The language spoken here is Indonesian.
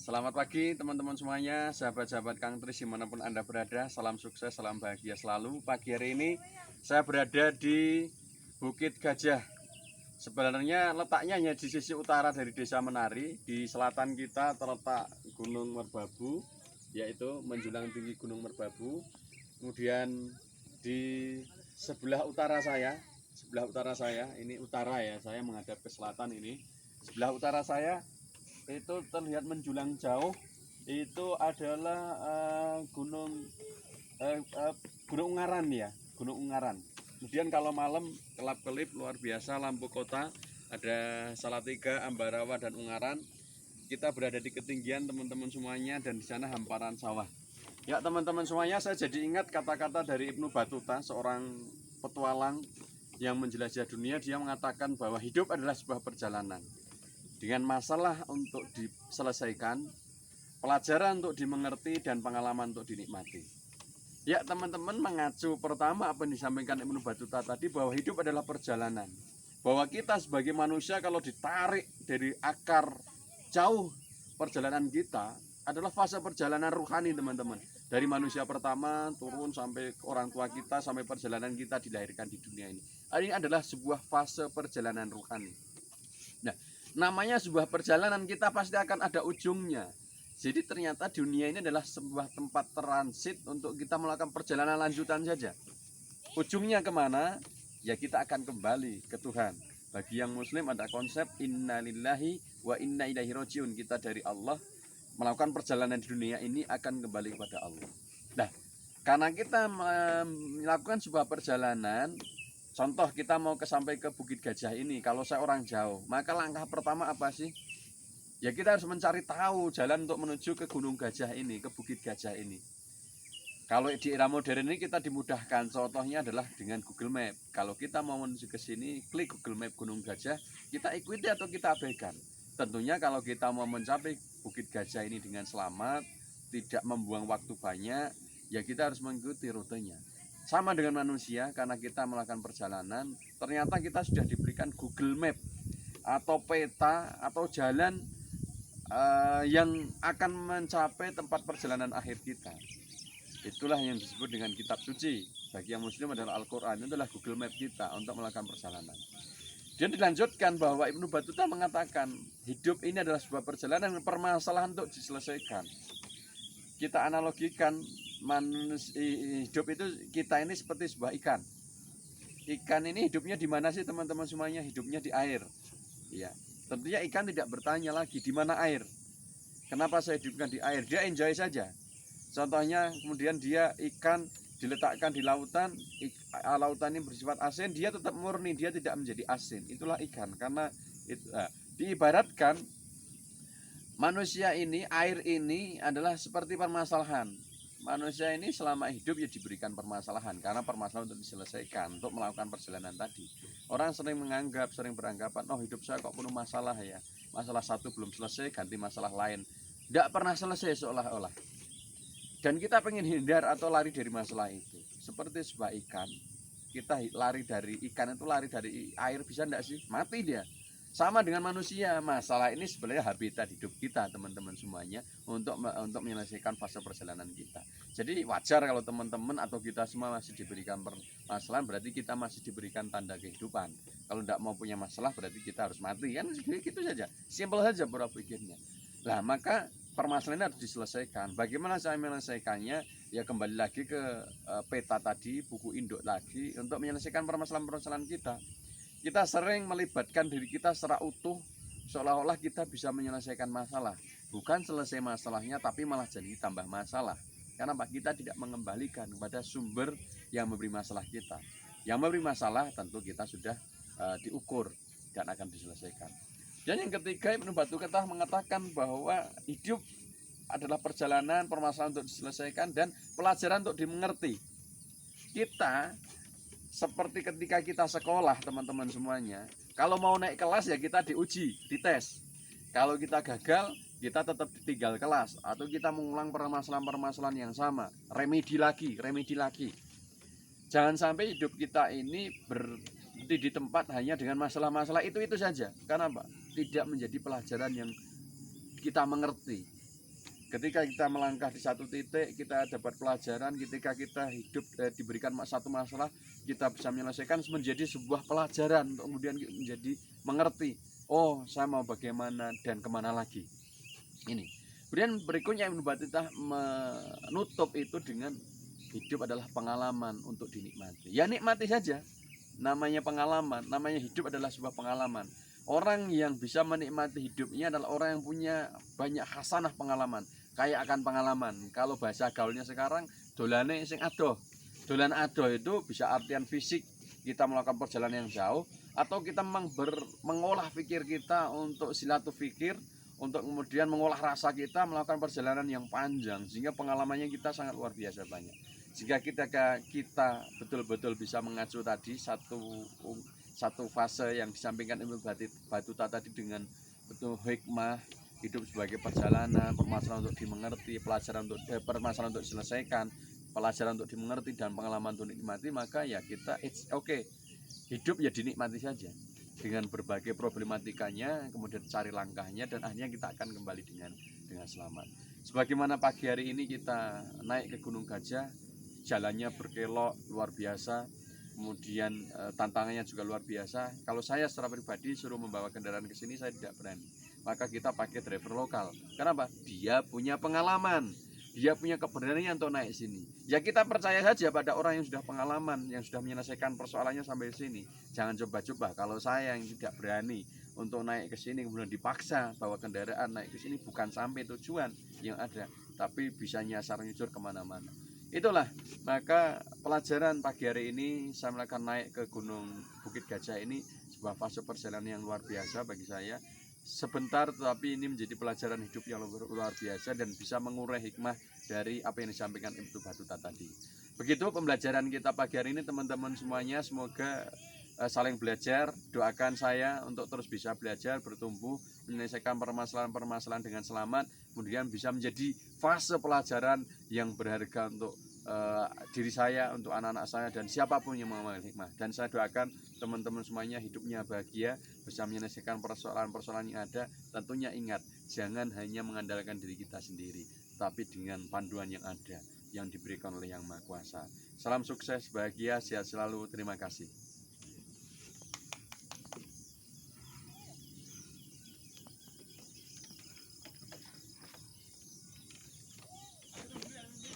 Selamat pagi teman-teman semuanya, sahabat-sahabat Kang Tris dimanapun Anda berada. Salam sukses, salam bahagia selalu. Pagi hari ini saya berada di Bukit Gajah. Sebenarnya letaknya hanya di sisi utara dari Desa Menari. Di selatan kita terletak Gunung Merbabu, yaitu menjulang tinggi Gunung Merbabu. Kemudian di sebelah utara saya, ini utara ya, saya menghadap ke selatan ini. Sebelah utara saya itu terlihat menjulang jauh, itu adalah eh, eh, Gunung Ungaran ya, Gunung Ungaran. Kemudian kalau malam kelap-kelip luar biasa lampu kota, ada Salatiga, Ambarawa dan Ungaran. Kita berada di ketinggian teman-teman semuanya, dan di sana hamparan sawah. Ya teman-teman semuanya, saya jadi ingat kata-kata dari Ibnu Battuta, seorang petualang yang menjelajah dunia. Dia mengatakan bahwa hidup adalah sebuah perjalanan dengan masalah untuk diselesaikan, pelajaran untuk dimengerti, dan pengalaman untuk dinikmati. Ya teman-teman, mengacu pertama apa yang disampaikan Ibnu Battuta tadi, bahwa hidup adalah perjalanan. Bahwa kita sebagai manusia kalau ditarik dari akar jauh perjalanan kita adalah fase perjalanan ruhani teman-teman. Dari manusia pertama turun sampai orang tua kita, sampai perjalanan kita dilahirkan di dunia ini. Ini adalah sebuah fase perjalanan ruhani. Nah, namanya sebuah perjalanan, kita pasti akan ada ujungnya. Jadi ternyata dunia ini adalah sebuah tempat transit untuk kita melakukan perjalanan lanjutan saja. Ujungnya kemana? Ya kita akan kembali ke Tuhan. Bagi yang muslim ada konsep innalillahi wa inna ilaihi rajiun. Kita dari Allah melakukan perjalanan di dunia ini akan kembali kepada Allah. Nah, karena kita melakukan sebuah perjalanan, contoh kita mau sampai ke Bukit Gajah ini, kalau saya orang jauh, maka langkah pertama apa sih? Ya kita harus mencari tahu jalan untuk menuju ke Gunung Gajah ini, ke Bukit Gajah ini. Kalau di era modern ini kita dimudahkan, contohnya adalah dengan Google Map. Kalau kita mau menuju ke sini, klik Google Map Gunung Gajah, kita ikuti atau kita abaikan. Tentunya kalau kita mau mencapai Bukit Gajah ini dengan selamat, tidak membuang waktu banyak, ya kita harus mengikuti rutenya. Sama dengan manusia, karena kita melakukan perjalanan, ternyata kita sudah diberikan Google Map atau peta atau jalan yang akan mencapai tempat perjalanan akhir kita. Itulah yang disebut dengan kitab suci. Bagi yang muslim adalah Al-Quran. Itu adalah Google Map kita untuk melakukan perjalanan. Dan dilanjutkan bahwa Ibnu Battuta mengatakan hidup ini adalah sebuah perjalanan, permasalahan untuk diselesaikan. Kita analogikan hidup itu, kita ini seperti sebuah ikan. Ikan ini hidupnya di mana sih teman-teman semuanya? Hidupnya di air. Ya, tentunya ikan tidak bertanya lagi di mana air. Kenapa saya hidupkan di air? Dia enjoy saja. Contohnya kemudian dia ikan diletakkan di lautan, lautan ini bersifat asin, dia tetap murni, dia tidak menjadi asin. Itulah ikan. Karena diibaratkan manusia ini, air ini adalah seperti permasalahan. Manusia ini selama hidup ya diberikan permasalahan, karena permasalahan untuk diselesaikan, untuk melakukan perjalanan tadi. Orang sering beranggapan, oh hidup saya kok penuh masalah ya, masalah satu belum selesai, ganti masalah lain, tidak pernah selesai seolah-olah. Dan kita pengen hindar atau lari dari masalah itu. Seperti sebuah ikan, kita lari dari ikan itu, lari dari air, bisa enggak sih? Mati dia. Sama dengan manusia, masalah ini sebenarnya habitat hidup kita teman-teman semuanya, untuk menyelesaikan fase perjalanan kita. Jadi wajar kalau teman-teman atau kita semua masih diberikan permasalahan, berarti kita masih diberikan tanda kehidupan. Kalau tidak mau punya masalah berarti kita harus mati, kan gitu saja, simpel saja pola pikirnya. Nah maka permasalahan harus diselesaikan. Bagaimana saya menyelesaikannya? Ya kembali lagi ke peta tadi, buku induk lagi, untuk menyelesaikan permasalahan-permasalahan kita. Kita sering melibatkan diri kita secara utuh, seolah-olah kita bisa menyelesaikan masalah. Bukan selesai masalahnya, tapi malah jadi tambah masalah. Karena kita tidak mengembalikan kepada sumber yang memberi masalah kita. Yang memberi masalah tentu kita sudah diukur dan akan diselesaikan. Dan yang ketiga, Ibnu Battuta mengatakan bahwa hidup adalah perjalanan, permasalahan untuk diselesaikan, dan pelajaran untuk dimengerti. Kita seperti ketika kita sekolah teman-teman semuanya, kalau mau naik kelas ya kita diuji, dites. Kalau kita gagal, kita tetap ditinggal kelas, atau kita mengulang permasalahan-permasalahan yang sama, remedi lagi. Jangan sampai hidup kita ini berhenti di tempat hanya dengan masalah-masalah itu saja. Karena apa? Tidak menjadi pelajaran yang kita mengerti. Ketika kita melangkah di satu titik, kita dapat pelajaran. Ketika kita hidup diberikan satu masalah, kita bisa menyelesaikan, menjadi sebuah pelajaran untuk kemudian menjadi mengerti, oh saya mau bagaimana dan kemana lagi. Ini. Kemudian berikutnya Ibnu Battutah menutup itu dengan hidup adalah pengalaman untuk dinikmati. Ya nikmati saja. Namanya pengalaman, namanya hidup adalah sebuah pengalaman. Orang yang bisa menikmati hidupnya adalah orang yang punya banyak hasanah pengalaman, kaya akan pengalaman. Kalau bahasa gaulnya sekarang, dolane sing adoh. Dolan adoh itu bisa artian fisik, kita melakukan perjalanan yang jauh, atau kita memang mengolah pikir kita untuk silatu fikir, untuk kemudian mengolah rasa kita melakukan perjalanan yang panjang, sehingga pengalamannya kita sangat luar biasa banyak. Jika kita betul-betul bisa mengacu tadi satu fase yang disampaikan Ibnu Battutah tadi dengan betul hikmah, hidup sebagai perjalanan, permasalahan untuk dimengerti, pelajaran untuk permasalahan untuk diselesaikan, pelajaran untuk dimengerti dan pengalaman untuk dinikmati, maka ya kita it's okay. Hidup ya dinikmati saja dengan berbagai problematikanya, kemudian cari langkahnya dan akhirnya kita akan kembali dengan selamat. Sebagaimana pagi hari ini kita naik ke Gunung Gajah, jalannya berkelok luar biasa, kemudian tantangannya juga luar biasa. Kalau saya secara pribadi suruh membawa kendaraan ke sini, saya tidak berani. Maka kita pakai driver lokal. Kenapa? Dia punya pengalaman, dia punya keberanian untuk naik sini. Ya kita percaya saja pada orang yang sudah pengalaman, yang sudah menyelesaikan persoalannya sampai sini. Jangan coba-coba. Kalau saya yang tidak berani untuk naik ke sini, kemudian dipaksa bawa kendaraan naik ke sini, bukan sampai tujuan yang ada, tapi bisa nyasar nyucur kemana-mana. Itulah, maka pelajaran pagi hari ini saya melakukan naik ke Gunung Bukit Gajah ini sebuah fase perjalanan yang luar biasa bagi saya. Sebentar tetapi ini menjadi pelajaran hidup yang luar biasa dan bisa mengurai hikmah dari apa yang disampaikan Ibnu Battutah tadi. Begitu pembelajaran kita pagi hari ini teman-teman semuanya, semoga saling belajar. Doakan saya untuk terus bisa belajar, bertumbuh, menyelesaikan permasalahan-permasalahan dengan selamat, kemudian bisa menjadi fase pelajaran yang berharga untuk diri saya, untuk anak-anak saya, dan siapapun yang mengambil hikmah. Dan saya doakan teman-teman semuanya hidupnya bahagia, bisa menyelesaikan persoalan-persoalan yang ada. Tentunya ingat, jangan hanya mengandalkan diri kita sendiri, tapi dengan panduan yang ada, yang diberikan oleh Yang Maha Kuasa. Salam sukses, bahagia, sehat selalu. Terima kasih.